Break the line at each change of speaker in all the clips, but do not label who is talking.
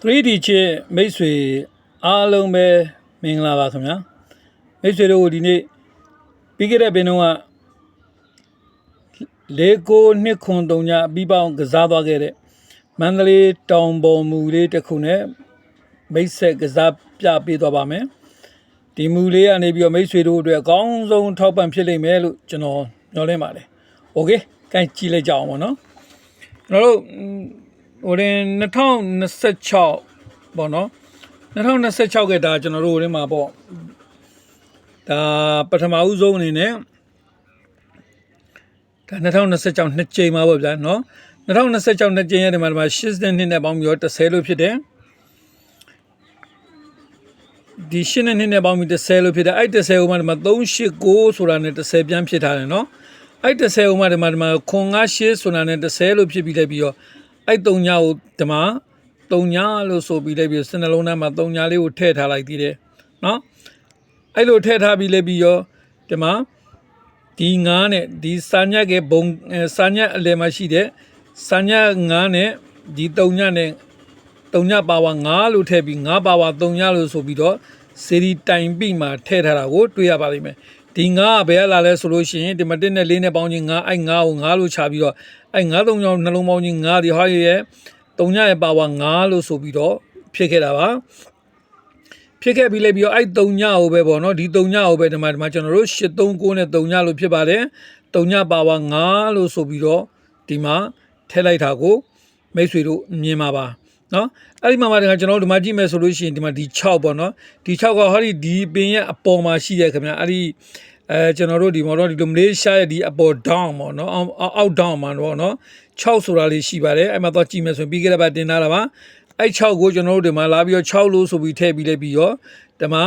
3D ချစ်မိတ်ဆွေအားလုံးပဲမင်္ဂလာပါခင်ဗျာမိတ်ဆွေတို့ဒီနေ့ပြီးခဲ့တဲ့ပင်တော့4923ညပြီးပေါင်းကစားသွားခဲ့တဲ့မန္တလေးတောင်ပေါ်မူလေးတစ်ခုနဲ့မိတ်ဆက်ကစားပြပေးသွားပါမယ်ဒီမူလေးကနေပြီးတော့မိတ်ဆွေတို့အတွက်အကောင်းဆုံးထောက်ပံ့ဖြစ်လိမ့်မယ်လို့ကျွန်တော်ညွှန်လင့်ပါတယ်โอเคကိုင်းကြည့်လိုက်ကြအောင်ပါနော်ကျွန်တော်တို့ဟိုရင်2026ပေါ့နော်2026ကဒါကျွန်တော်တို့ဒီမှာပေါ့ဒါပထမဦးဆုံးအနေနဲ့ဒါ2026နှစ်ကြိမ်မှာပေါ့ဗျာနော်2026နှစ်ကြိမ်ရဲ့ဒီမှာ80နှစ်နဲ့ပေါင်းပြီးတော့30လို့ဖြစ်တယ်ဒီ8နှစ်နဲ့ပေါင်းပြီး30လို့ဖြစ်တယ်အဲ့30ဥမာဒီမှာ389ဆိုတာနဲ့30ပြန်ဖြစ်ထားတယ်နော်အဲ့30ဥမာဒီမှာ958ဆိုတာနဲ့30လို့ဖြစ်ပြီးလိုက်ပြီးတော့အဲ့3ညကိုဒီမှာ3ညလို့ဆိုပြီးလိုက်ပြီးစနှလုံးသားမှာ3ညလေးကိုထည့်ထားလိုက်သေးတယ်နော်အဲ့လိုထည့်ထားပြီးလိုက်ပြီးတော့ဒီမှာဒီ9နဲ့ဒီစာညက်ကဘုံစာညက်အလယ်မှာရှိတဲ့စာညက်9နဲ့ဒီ3ညနဲ့3ညပါဝါ9လို့ထည့်ပြီး9ပါဝါ3ညလို့ဆိုပြီးတော့စေရီတိုင်ပြီးမှထည့်ထားတာကိုတွေ့ရပါလိမ့်မယ်ဒီ9ကဘယ်လာလဲဆိုလို့ရှိရင်ဒီမှာ1နဲ့4နဲ့ပေါင်းချင်း9အဲ့9ကို9လို့ခြာပြီးတော့အဲ့9 3ညောင်းနှလုံးပေါင်းချင်း9ဒီဟာရဲ့3ညရဲ့ပါဝါ9လို့ဆိုပြီးတော့ဖြစ်ခဲ့တာပါဖြစ်ခဲ့ပြီးလိုက်ပြီးတော့အဲ့3ညကိုပဲပေါ့နော်ဒီ3ညကိုပဲဒီမှာကျွန်တော်တို့839နဲ့3ညလို့ဖြစ်ပါတယ်3ညပါဝါ9လို့ဆိုပြီးတော့ဒီမှာထည့်လိုက်တာကိုမိတ်ဆွေတို့မြင်ပါပါနော်အဲ့ဒီမှာကျွန်တော်တို့ဒီမှာကြည့်မယ်ဆိုလို့ရှိရင်ဒီမှာဒီ6ပေါ့နော်ဒီ6ကဟောဒီပင်ရဲ့အပေါ်မှာရှိတယ်ခင်ဗျာအဲ့ဒီကျွန်တော်တို့ဒီမော်တော့ဒီလိုမလေးရှားရဲ့ဒီအပေါ် down ပေါ့နော်အောက် down မှာပေါ့နော်6ဆိုတာလေးရှိပါတယ်အဲ့မှာတော့ကြည့်မယ်ဆိုရင်ပြီးခဲ့တဲ့ဘက်တင်ထားတာပါအဲ့6ကိုကျွန်တော်တို့ဒီမှာလာပြီးတော့6လို့ဆိုပြီးထည့်ပြီးလိုက်ပြီးတော့ဒီမှာ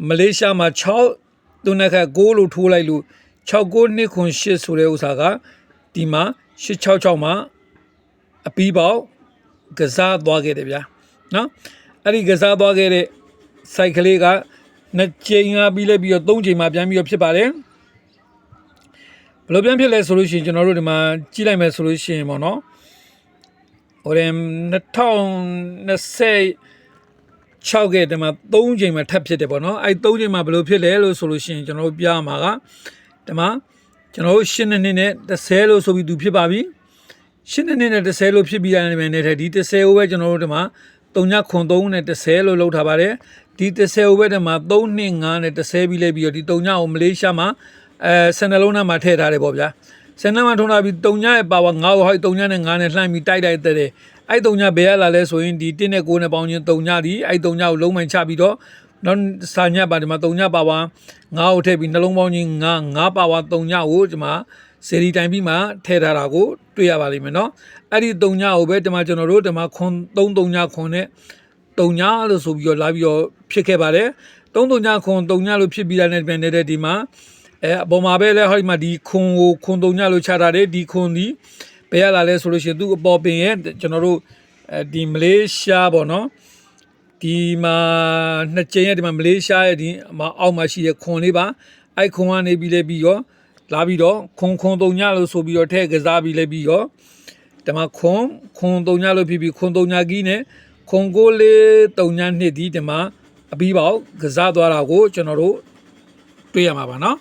မလေးရှားမှာ6သူနဲ့ခက်6လို့ထိုးလိုက်လို့6928ဆိုတဲ့ဥစ္စာကဒီမှာ866မှာအပီးပေါက်ကစားသွားခဲ့တယ်ဗျာနော်အဲ့ဒီကစားသွားခဲ့တဲ့ site ကလေးက2ချိန်ကပြီးလဲပြီးတော့3ချိန်မှပြန်ပြီးတော့ဖြစ်ပါတယ်ဘယ်လိုပြန်ဖြစ်လဲဆိုလို့ရှိရင်ကျွန်တော်တို့ဒီမှာကြည့်လိုက်မယ်ဆိုလို့ရှိရင်ပေါ့နော်ဟို2026ကဒီမှာ3ချိန်မှထပ်ဖြစ်တယ်ပေါ့နော်အဲ့3ချိန်မှဘယ်လိုဖြစ်လဲလို့ဆိုလို့ရှိရင်ကျွန်တော်တို့ပြရမှာကဒီမှာကျွန်တော်တို့8နှစ်နဲ့30လို့ဆိုပြီးသူဖြစ်ပါပြီ8နှစ်နဲ့30လို့ဖြစ်ပြီးတိုင်းပဲနေတဲ့ဒီ30ကိုပဲကျွန်တော်တို့ဒီမှာ3.93နဲ့30လို့လောက်ထားပါတယ်ဒီ30ကိုပဲဒီမှာ3.5နဲ့30ပြီးလိုက်ပြီးတော့ဒီ3ညကိုမလေးရှားမှာစနှလုံးသားမှာထည့်ထားတယ်ပေါ့ဗျာစနှလုံးမှာထုံးထားပြီး3ညရဲ့ပါဝါ9ကိုဟို3ညနဲ့9နဲ့လှမ်းပြီးတိုက်တဲ့အဲ့3ညဘယ်ရလာလဲဆိုရင်ဒီ1နဲ့9နဲ့ပေါင်းချင်း3ညဒီအဲ့3ညကိုလုံးမှန်ချပြီးတော့နောက်စာညပါဒီမှာ3ညပါဝါ9ကိုထည့်ပြီးနှလုံးပေါင်းချင်း9ပါဝါ3ညကိုဒီမှာစေရီတိုင်ပြီးမှထည့်ထားတာကိုတွေ့ရပါလိမ့်မယ်နော်အဲ့ဒီ3ညကိုပဲဒီမှာကျွန်တော်တို့ဒီမှာခွန်3ညခွန်နဲ့3ညလို့ဆိုပြီးတော့လာပြီးတော့ဖြစ်ခဲ့ပါတယ်3ညခွန်3ညလို့ဖြစ်ပြီးတာနဲ့ပြန်နေတဲ့ဒီမှာအပေါ်မှာပဲလဲဟောဒီမှာဒီခွန်ကိုခွန်3ညလို့ချထားတယ်ဒီခွန်ဒီဘယ်ရလာလဲဆိုလို့ရှိရင်သူ့အပေါ်ပင်ရဲ့ကျွန်တော်တို့ဒီမလေးရှားပေါ့နော်ဒီမှာ2ချိန်ရဲ့ဒီမှာမလေးရှားရဲ့ဒီအောက်မှာရှိတဲ့ခွန်လေးပါအဲ့ခွန်ကနေပြီးလဲပြီးတော့လာပြီးတော့ခွန်3ညလို့ဆိုပြီးတော့ထည့်ကစားပြီးလဲပြီးတော့ဒီမှာခွန်3ညလို့ဖြစ်ပြီးခွန်3ညကြီးနဲ့ခွန်6လေး3ညနှစ်ဒီဒီမှာအပြီးပေါက်ကစားသွားတာကိုကျွန်တော်တို့တွေ့ရမှာပါနော်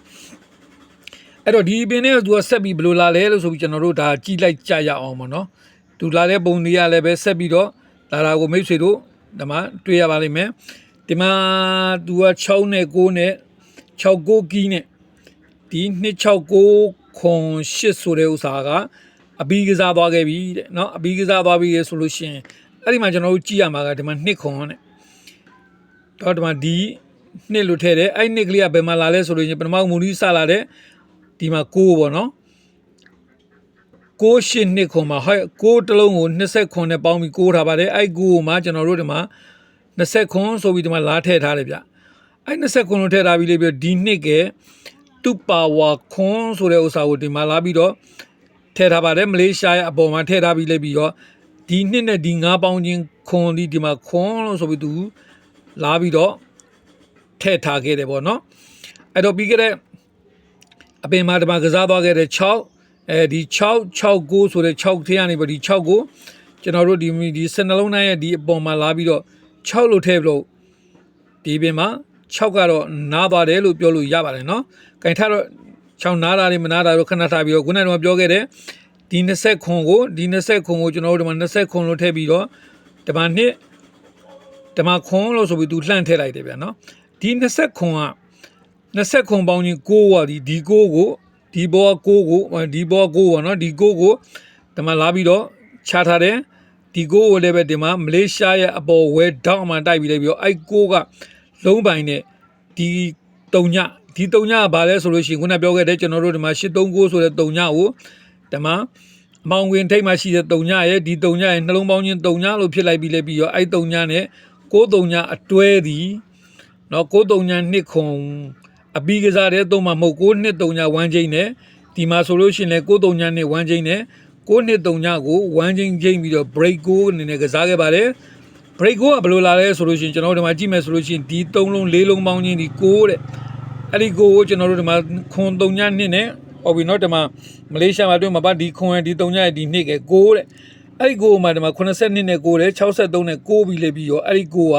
အဲ့တော့ဒီပင်နဲ့သူကဆက်ပြီးဘယ်လိုလာလဲလို့ဆိုပြီးကျွန်တော်တို့ဒါကြည့်လိုက်ကြရအောင်ပေါ့နော်သူလာတဲ့ပုံတွေကလည်းပဲဆက်ပြီးတော့လာတာကိုမိတ်ဆွေတို့ဒီမှာတွေ့ရပါလိမ့်မယ်ဒီမှာသူက6နဲ့9နဲ့69ကီးနဲ့ဒီ269ခွန်8ဆိုတဲ့ဥစ္စာကအပီးကစားသွားခဲ့ပြီတဲ့เนาะအပီးကစားသွားပြီဆိုလို့ရှိရင်အဲ့ဒီမှာကျွန်တော်တို့ကြည့်ရမှာကဒီမှာ2ခွန်နဲ့တော့ဒီမှာဒီ2လို့ထည့်တယ်အဲ့2ကလေးကဘယ်မှာလာလဲဆိုလို့ရှိရင်ပထမမူနီးစလာတဲ့ဒီမှာ6ပေါ့နော်6 8 2ခွန်မှာဟဲ့6တလုံးကို20ခွန်နဲ့ပေါင်းပြီး6ထားပါတယ်အဲ့6ကိုမှကျွန်တော်တို့ဒီမှာ20ခွန်ဆိုပြီးဒီမှာလာထည့်ထားတယ်ဗျအဲ့20ခွန်လို့ထည့်ထားပြီးလေပြီးဒီနှစ်ကတူပါဝါခွန်ဆိုတဲ့ဥစ္စာကိုဒီမှာလာပြီးတော့ထည့်ထားပါတယ်မလေးရှားရဲ့အပေါ်မှာထည့်ထားပြီးလေပြီးတော့ဒီနှစ်နဲ့ဒီ9ပေါင်းချင်းခွန်ဒီမှာခွန်လို့ဆိုပြီးသူလာပြီးတော့ထည့်ထားခဲ့တယ်ပေါ့နော်အဲ့တော့ပြီးခဲ့တဲ့အပင်မှာဒီမှာကစားသွားခဲ့တဲ့6ဒီ669ဆိုတဲ့6ထဲကနေပြီးဒီ6ကို ကျွန်တော်တို့ဒီစနှလုံးသားရဲ့ဒီအပေါ်မှာလာပြီးတော့6လို့ထည့်လို့ဒီပင်မှာ6ကတော့နားသွားတယ်လို့ပြောလို့ရပါတယ်နော်ကင်ထားတော့6နားတာတွေမနားတာတော့ခဏထားပြီးတော့ခုနကတော့ပြောခဲ့တယ်ဒီ20ခွန်ကိုကျွန်တော်တို့ဒီမှာ20ခွန်လို့ထည့်ပြီးတော့ဒီမှာခွန်လို့ဆိုပြီးသူလှန့်ထည့်လိုက်တယ်ဗျာနော်ဒီ20ခွန်က20ခွန်ပေါင်းချင်း6ပါဒီ6ကိုဒီဘော6ကိုဒီဘော6ပါနော်ဒီ6ကိုဒီမှာလာပြီးတော့ချထားတယ်ဒီ6ကိုလည်းပဲဒီမှာမလေးရှားရဲ့အပေါ်ဝဲတောင်းမှတိုက်ပြီးလိုက်ပြီးတော့အဲ့6ကလုံးပိုင်နဲ့ဒီ3ညဒီ3ညကဘာလဲဆိုလို့ရှိရင်ခုနပြောခဲ့တဲ့ကျွန်တော်တို့ဒီမှာ839ဆိုတဲ့3ညကိုဒီမှာအမောင်ဝင်ထိတ်မှရှိတဲ့3ညရဲ့ဒီ3ညရဲ့နှလုံးပေါင်းချင်း3ညလို့ဖြစ်လိုက်ပြီးလဲပြီးတော့အဲ့3ညနဲ့6 3ညအတွဲသည်နော်6 3ည2ခွန်အပီးကစားတဲ့3မှာမဟုတ်6 2 3ည1ချိန်နဲ့ဒီမှာဆိုလို့ရှိရင်လဲ6 3ညနဲ့1ချိန်နဲ့6 2 3ညကို1ချိန်ချိန်ပြီးတော့ break ကိုအနေနဲ့ကစားခဲ့ပါတယ် break ကိုကဘယ်လိုလာလဲဆိုလို့ရှိရင်ကျွန်တော်တို့ဒီမှာကြည့်မယ်ဆိုလို့ရှိရင်ဒီ3လုံး4လုံးပေါင်းချင်းဒီ6တဲ့အဲ့ဒီ6ကိုကျွန်တော်တို့ဒီမှာခွန်3ည2နဲ့ဟောပြီနော်ဒီမှာမလေးရှားမှာတွေ့မှာပါဒီခွန်ရဲ့ဒီ3ညရဲ့ဒီ2က6တဲ့အဲ့ဒီ6မှာဒီမှာ82နဲ့6တဲ့63နဲ့6ပြီးလေပြီးရောအဲ့ဒီ6က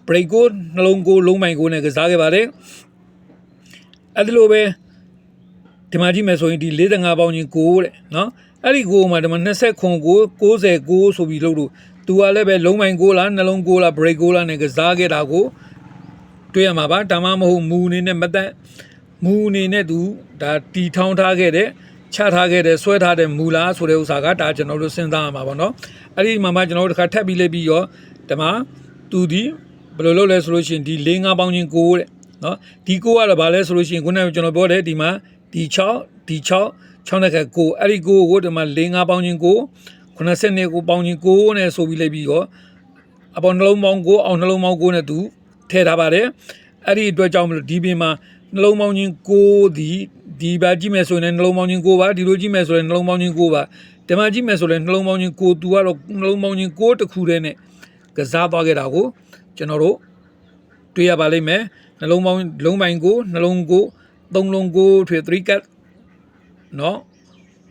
break ကိုနှလုံး6လုံးပိုင်6နဲ့ကစားခဲ့ပါတယ်အဲ့ဒီလိုပဲဒီမှာကြည့်မယ်ဆိုရင်ဒီ45ပေါင်းချင်း6တဲ့နော်အဲ့ဒီ6မှာဒီမှာ20ခွန်ကို69ဆိုပြီးလို့သူကလည်းပဲလုံးပိုင်6လားနှလုံး6လား break 6လားနဲ့ကစားခဲ့တာကိုတွေ့ရမှာပါဒါမှမဟုတ်မူအနေနဲ့မတတ်မူအနေနဲ့သူဒါတီထောင်းထားခဲ့တဲ့ချထားခဲ့တဲ့ဆွဲထားတဲ့မူလားဆိုတဲ့ဥစ္စာကဒါကျွန်တော်တို့စဉ်းစားရမှာပါเนาะအဲ့ဒီမှာမှကျွန်တော်တို့တစ်ခါထပ်ပြီးလဲပြီးရောဒီမှာသူဒီဘယ်လိုလုပ်လဲဆိုလို့ရှိရင်ဒီ4 5ပေါင်းချင်း6တဲ့เนาะဒီ6ကတော့ဘာလဲဆိုလို့ရှိရင်ခုနကကျွန်တော်ပြောတယ်ဒီမှာဒီ6နဲ့က9အဲ့ဒီ9ကိုဒီမှာ4 5ပေါင်းချင်း9 82ကိုပေါင်းချင်း9နဲ့ဆိုပြီးလဲပြီးရောအပေါ်နှလုံးပေါင်း9အောင်နှလုံးပေါင်း9နဲ့သူထည့်ထားပါတယ်အဲ့ဒီအတွက်ကြောင့်မလို့ဒီပြင်မှာနှလုံးပေါင်းချင်း6ဒီပါကြည့်မယ်ဆိုရင်နှလုံးပေါင်းချင်း6ပါဒီလိုကြည့်မယ်ဆိုရင်နှလုံးပေါင်းချင်း6ပါဒီမှာကြည့်မယ်ဆိုရင်နှလုံးပေါင်းချင်း6သူကတော့နှလုံးပေါင်းချင်း6တစ်ခုတည်းနဲ့ကစားသွားခဲ့တာကိုကျွန်တော်တို့တွေ့ရပါလိမ့်မယ်နှလုံးပေါင်းလုံးပိုင်းကိုနှလုံးကို3လုံးကိုထွေ3 cut နော်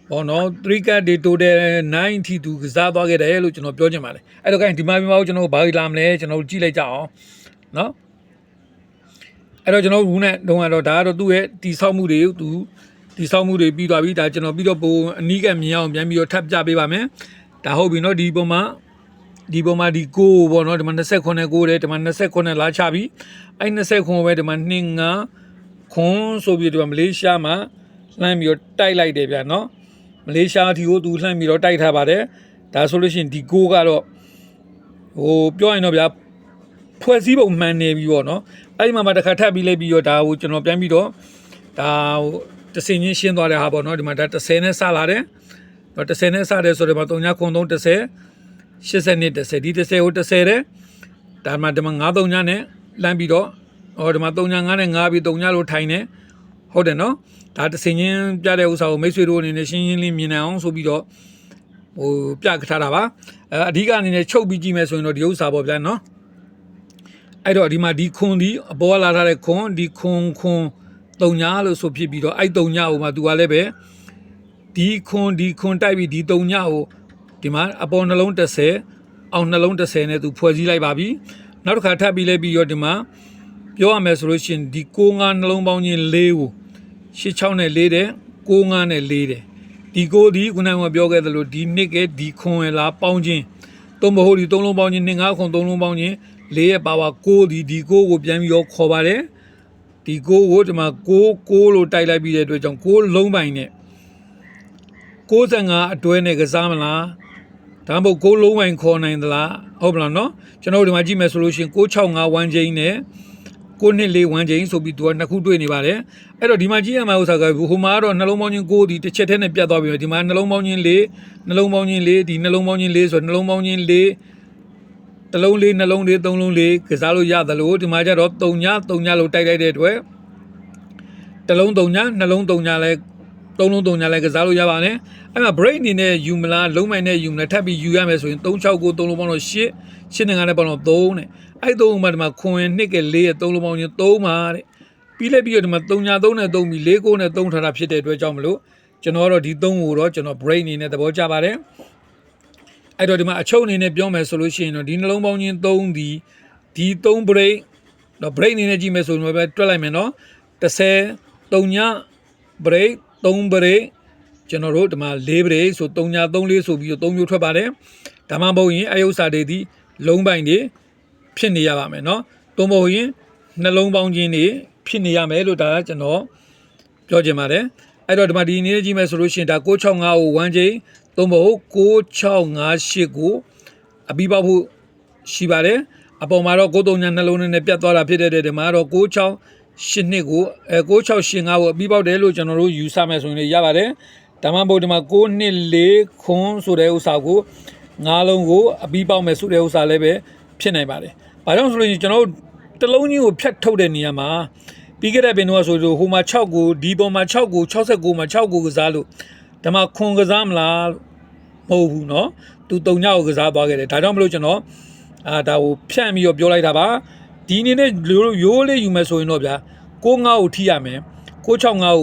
ဘောနော်3 cut ဒီတိုတယ်9ထိသူကစားသွားခဲ့တယ်လို့ကျွန်တော်ပြောချင်ပါတယ်အဲ့တော့ gain ဒီမှာကျွန်တော်ဘာကြီးလာမလဲကျွန်တော်ကြည့်လိုက်ကြအောင်နော်အဲ့တော့ကျွန်တော်ဘူးနဲ့တုံးကတော့ဒါကတော့သူ့ရဲ့တီဆောက်မှုတွေသူတီဆောက်မှုတွေပြီးသွားပြီဒါကျွန်တော်ပြီးတော့ပိုအနီးကမြင်အောင်ပြန်ပြီးတော့ထပ်ပြပေးပါမယ်ဒါဟုတ်ပြီနော်ဒီပုံမှာဒီ9ပေါ့နော်ဒီမှာ29 9တယ်ဒီမှာ29လာချပြီအဲ့29ပဲဒီမှာ2 5ခွန်ဆိုပြီးဒီမှာမလေးရှားမှာလှမ်းပြီးတော့တိုက်လိုက်တယ်ဗျာနော်မလေးရှားအထီကိုသူလှမ်းပြီးတော့တိုက်ထားပါတယ်ဒါဆိုလို့ရှိရင်ဒီ9ကတော့ဟိုပြောရင်တော့ဗျာဖွဲ့စည်းပုံမှန်နေပြီပေါ့နော်အဲ့ဒီမှာတစ်ခါထပ်ပြီးလိုက်ပြီးတော့ဒါကိုကျွန်တော်ပြန်ပြီးတော့ဒါဟိုတစ်စင်ချင်းရှင်းသွားတဲ့ဟာပေါ့နော်ဒီမှာဒါ30နဲ့စလာတယ်30နဲ့စတယ်ဆိုတော့ဒီမှာ3 9 3 30 80နဲ့10ဒီ30ကို30တဲ့ဒါမှဒီမှာ9 3ညနဲ့လမ်းပြီးတော့ဟောဒီမှာ3ည9နဲ့9ပြီး3ညလို့ထိုင်နေဟုတ်တယ်နော်ဒါတစ်စင်ချင်းပြတဲ့ဥစ္စာကိုမိတ်ဆွေတို့အနေနဲ့ရှင်းရှင်းလေးမြင်နိုင်အောင်ဆိုပြီးတော့ဟိုပြထားတာပါအဓိကအနေနဲ့ချုပ်ပြီးကြည့်မယ်ဆိုရင်တော့ဒီဥစ္စာပေါ့ဗျာနော်အဲ့တော့ဒီမှာဒီခွန်ဒီအပေါ်လာထားတဲ့ခွန်ဒီခွန်3ညလို့ဆိုဖြစ်ပြီးတော့အဲ့3ညဟိုမှာသူကလည်းပဲဒီခွန်တိုက်ပြီးဒီ3ညကိုဒီမှာအပေါ်နှလုံး30အောင်နှလုံး30နဲ့သူဖွဲ့စည်းလိုက်ပါပြီနောက်တစ်ခါထပ်ပြီးလဲပြီးတော့ဒီမှာပြောရမယ်ဆိုလို့ရှိရင်ဒီ6 5နှလုံးပေါင်းချင်း4ကို8 6နဲ့4တဲ့6 5နဲ့4တဲ့ဒီ9ဒီခုနကပြောခဲ့သလိုဒီနှစ်ကဒီခွန်ရလားပေါင်းချင်းသုံးမဟုတ်ဒီ3လုံးပေါင်းချင်း2 5ခွန်3လုံးပေါင်းချင်း4ရဲ့ပါဝါ6ဒီ9ကိုပြန်ပြီးတော့ခေါ်ပါတယ်ဒီ9ကိုဒီမှာ6လို့တိုက်လိုက်ပြီးတဲ့အတွက်ကြောင့်6လုံးပိုင်နဲ့65အတွဲနဲ့ကစားမလားဒါမှမဟုတ်6လုံးပိုင်ခေါ်နိုင်သလားဟုတ်မလားနော်ကျွန်တော်တို့ဒီမှာကြည့်မယ်ဆိုလို့ရှိရင်665 1ချိန်နဲ့924 1ချိန်ဆိုပြီးသူကနှစ်ခုတွေ့နေပါတယ်အဲ့တော့ဒီမှာကြည့်ရမှာဥစ္စာကဟိုမှာကတော့နှလုံးပေါင်းချင်း6ဒီတစ်ချက်တည်းနဲ့ပြတ်သွားပြီဒီမှာနှလုံးပေါင်းချင်း4နှလုံးပေါင်းချင်း4ဒီနှလုံးပေါင်းချင်း4ဆိုနှလုံးပေါင်းချင်း4တစ်လုံး4နှလုံး4 3လုံး4ကစားလို့ရသလိုဒီမှာကျတော့3ညလို့တိုက်လိုက်တဲ့အတွက်တစ်လုံး3ညနှလုံး3ညလဲ3လုံး3ညလဲကစားလို့ရပါနဲ့အဲ့မှာ break အနေနဲ့ယူမလားလုံးမိုင်နဲ့ယူမလားထပ်ပြီးယူရမယ်ဆိုရင်369 3လုံးပေါင်းတော့8 8နဲ့9နဲ့ပေါင်းတော့3နဲ့အဲ့3မှာဒီမှာခွန်ရင်2က4ရဲ့3လုံးပေါင်းချင်း3ပါတဲ့ပြီးလိုက်ပြီးတော့ဒီမှာ3ည3နဲ့3ပြီး4 9နဲ့3ထားတာဖြစ်တဲ့အတွက်ကြောင့်မလို့ကျွန်တော်ကတော့ဒီ3ကိုတော့ကျွန်တော် break အနေနဲ့သဘောကျပါတယ် အဲ့တော့ဒီမှာအချုပ်အနေနဲ့ပြောမယ်ဆိုလို့ရှိရင်တော့ဒီနှလုံးပေါင်းချင်း3ဒီ3 break တော့ break အနေနဲ့ကြည့်မယ်ဆိုရင်ပဲတွက်လိုက်မယ်နော်30 3ည break 3 break ကျွန်တော်တို့ဒီမှာ4 break ဆို3ည3 4ဆိုပြီးတော့3မျိုးထွက်ပါတယ်ဒါမှမဟုတ်ရင်အယုတ်စာတွေဒီလုံးပိုင်းတွေဖြစ်နေရပါမယ်နော်သို့မဟုတ်ရင်နှလုံးပေါင်းချင်းတွေဖြစ်နေရမယ်လို့ဒါကကျွန်တော်ပြောချင်ပါတယ်အဲ့တော့ဒီမှာဒီအနေနဲ့ကြည့်မယ်ဆိုလို့ရှိရင်ဒါ665ကို1ချိန်သို့မဟုတ်9658ကိုအပြီးပေါက်ဖို့ရှိပါတယ်အပေါ်မှာတော့93ညနှလုံးနဲ့ပြတ်သွားတာဖြစ်တဲ့ဒီမှာတော့9682ကို9685ကိုအပြီးပေါက်တယ်လို့ကျွန်တော်တို့ယူဆမယ်ဆိုရင်လည်းရပါတယ်ဒါမှမဟုတ်ဒီမှာ924ခွန်းဆိုတဲ့ဥစ္စာကို9လုံးကိုအပြီးပေါက်မယ်ဆိုတဲ့ဥစ္စာလည်းပဲဖြစ်နိုင်ပါတယ်ဘာကြောင့်ဆိုလို့ရှိရင်ကျွန်တော်တို့တစ်လုံးကြီးကိုဖြတ်ထုတ်တဲ့နေရာမှာပြီးခဲ့တဲ့ပင်တော့ဆိုလို့ဟိုမှာ6ကိုဒီပေါ်မှာ6ကို69မှာ6ကိုကစားလို့ဒါမှခွန်ကစားမလားမဟုတ်ဘူးเนาะသူ3ညကိုကစားသွားခဲ့တယ်ဒါကြောင့်မလို့ကျွန်တော်ဒါကိုဖြန့်ပြီးတော့ပြောလိုက်တာပါဒီအနေနဲ့ရိုးလေးယူမယ်ဆိုရင်တော့ဗျာ65ကိုထိရမယ်665ကို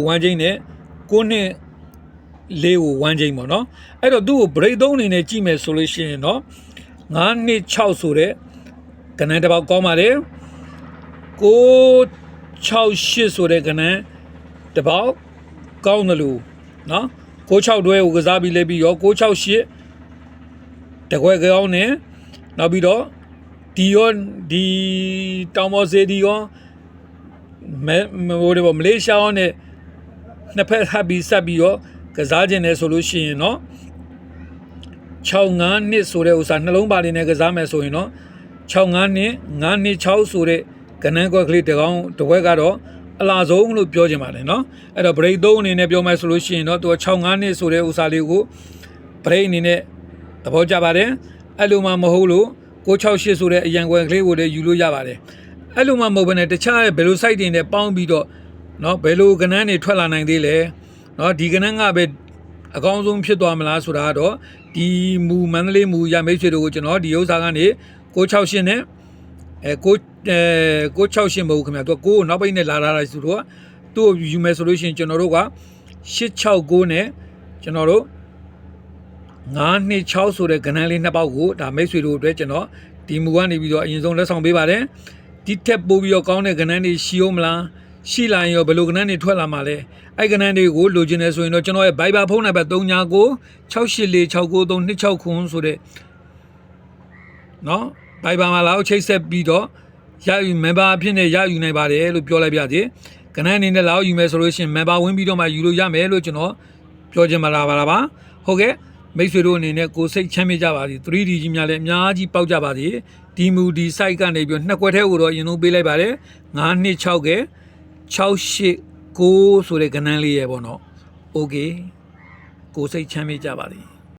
1ချိန်နဲ့9နှစ်4ကို1ချိန်ပေါ့เนาะအဲ့တော့သူ့ကို break 3အနေနဲ့ကြည့်မယ်ဆိုလို့ရှိရင်เนาะ9နှစ်6ဆိုတဲ့ကဏ္ဍတစ်ပေါက်ကောင်းပါတယ်668ဆိုတဲ့ကဏ္ဍတစ်ပေါက်ကောင်းတယ်လို့เนาะ66တွဲကိုကစားပြီးလဲပြီးရော668တကွဲကောင်းနေနောက်ပြီးတော့ဒီရောဒီတောင်ပေါ်စေဒီရောဟိုမလေးရှားရောနဲ့နှစ်ဖက်ဟပ်ပြီးဆက်ပြီးတော့ကစားခြင်းနဲ့ဆိုလို့ရှိရင်เนาะ65နှစ်ဆိုတဲ့ဥစ္စာနှလုံးပါလေးနဲ့ကစားမယ်ဆိုရင်เนาะ65နှစ်9နှစ်6ဆိုတဲ့ကဏ္ဍကွက်ကလေးတကောင်တစ်ခွက်ကတော့အလားဆုံးလို့ပြောချင်ပါတယ်เนาะအဲ့တော့ break 3အနေနဲ့ပြောမယ်ဆိုလို့ရှိရင်เนาะသူက65နှစ်ဆိုတဲ့ဥစ္စာလေးကို break အနေနဲ့သဘောကျပါတယ်အဲ့လိုမှမဟုတ်လို့668ဆိုတဲ့အရန်ကွက်ကလေးကိုလည်းယူလို့ရပါတယ်အဲ့လိုမှမဟုတ်ဘဲနဲ့တခြားဘယ်လို site တွေနဲ့ပေါင်းပြီးတော့เนาะဘယ်လိုကဏ္ဍတွေထွက်လာနိုင်သေးလဲเนาะဒီကဏ္ဍကပဲအကောင်းဆုံးဖြစ်သွားမလားဆိုတာကတော့ဒီမူမန္တလေးမူရမိတ်ဆွေတို့ကိုကျွန်တော်ဒီဥစ္စာကနေ668နဲ့668မဟုတ်ခင်ဗျာသူကကိုနောက်ပိတ်နဲ့လာတာဆိုတော့သူ့ကိုယူမယ်ဆိုလို့ရှိရင်ကျွန်တော်တို့က869နဲ့ကျွန်တော်တို့926ဆိုတဲ့ကဏ္ဍလေးနှစ်ပေါက်ကိုဒါမိတ်ဆွေတို့အတွက်ကျွန်တော်ဒီမူကနေပြီးတော့အရင်ဆုံးလက်ဆောင်ပေးပါတယ်ဒီထက်ပိုပြီးတော့ကောင်းတဲ့ကဏ္ဍတွေရှိဦးမလားရှိလာရင်ရောဘယ်လိုကဏ္ဍတွေထွက်လာမှာလဲအဲ့ကဏ္ဍတွေကိုလိုချင်တယ်ဆိုရင်တော့ကျွန်တော်ရဲ့ Viber ဖုန်းနံပါတ်39 6846926ခွန်းဆိုတဲ့နော် Viber မှာလာအောင်ချိတ်ဆက်ပြီးတော့ရယူ member အဖြစ်နဲ့ရယူနိုင်ပါတယ်လို့ပြောလိုက်ပြသေးကဏ္ဍအနေနဲ့လာအောင်ယူမယ်ဆိုလို့ရှိရင် member ဝင်ပြီးတော့မှယူလို့ရမယ်လို့ကျွန်တော်ပြောချင်ပါလားပါဟုတ်ကဲ့မိတ်ဆွေတို့အနေနဲ့ကိုစိတ်ချမ်းမြေ့ကြပါစေ 3D ကြီးများလည်းအများကြီးပေါက်ကြပါစေဒီမူဒီ site ကနေပြီးနှစ်ကွက်ထဲကိုတော့အရင်ဆုံးပေးလိုက်ပါတယ်926က689ဆိုတဲ့ကဏ္ဍလေးရယ်ပေါ့နော်โอเคကိုစိတ်ချမ်းမြေ့ကြပါစေ